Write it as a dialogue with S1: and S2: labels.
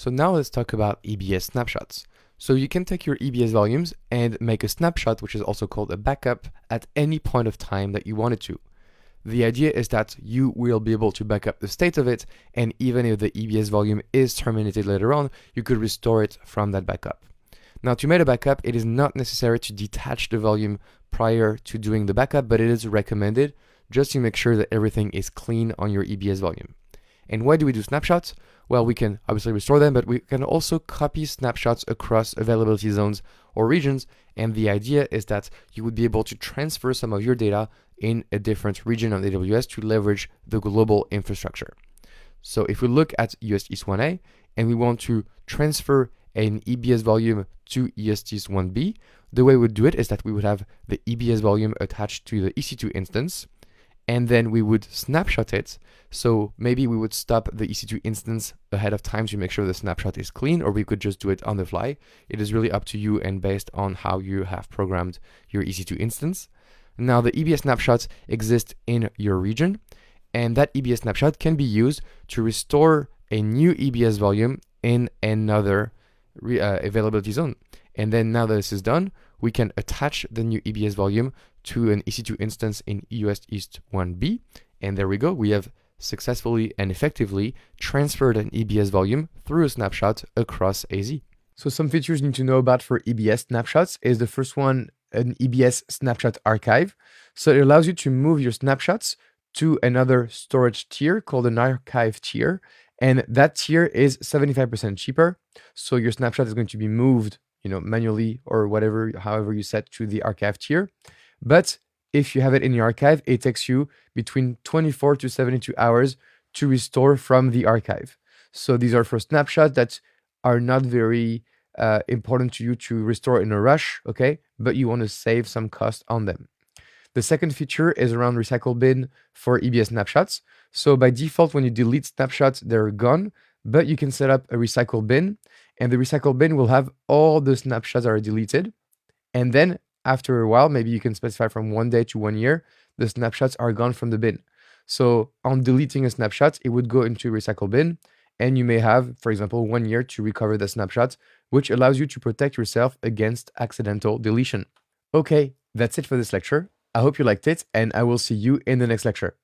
S1: So now let's talk about EBS snapshots. So you can take your EBS volumes and make a snapshot, which is also called a backup, at any point of time that you wanted to. The idea is that you will be able to back up the state of it, and even if the EBS volume is terminated later on, you could restore it from that backup. Now, to make a backup, it is not necessary to detach the volume prior to doing the backup, but it is recommended just to make sure that everything is clean on your EBS volume. And why do we do snapshots? Well, we can obviously restore them, but we can also copy snapshots across availability zones or regions. And the idea is that you would be able to transfer some of your data in a different region on AWS to leverage the global infrastructure. So if we look at US East 1A and we want to transfer an EBS volume to ES East 1B, the way we would do it is that we would have the EBS volume attached to the EC2 instance, and then we would snapshot it. So maybe we would stop the EC2 instance ahead of time to make sure the snapshot is clean, or we could just do it on the fly. It is really up to you and based on how you have programmed your EC2 instance. Now the EBS snapshots exist in your region, and that EBS snapshot can be used to restore a new EBS volume in another availability zone. And then now that this is done, we can attach the new EBS volume to an EC2 instance in US East 1B. And there we go. We have successfully and effectively transferred an EBS volume through a snapshot across AZ. So some features you need to know about for EBS snapshots is the first one, an EBS snapshot archive. So it allows you to move your snapshots to another storage tier called an archive tier. And that tier is 75% cheaper. So your snapshot is going to be moved, manually or whatever, however you set to the archive tier. But if you have it in your archive, it takes you between 24 to 72 hours to restore from the archive. So these are for snapshots that are not very important to you to restore in a rush, okay? But you want to save some cost on them. The second feature is around recycle bin for EBS snapshots. So by default, when you delete snapshots, they're gone, but you can set up a recycle bin, and the recycle bin will have all the snapshots that are deleted. And then after a while, maybe you can specify from 1 day to 1 year, the snapshots are gone from the bin. So on deleting a snapshot, it would go into a recycle bin, and you may have, for example, 1 year to recover the snapshot, which allows you to protect yourself against accidental deletion. Okay, that's it for this lecture. I hope you liked it, and I will see you in the next lecture.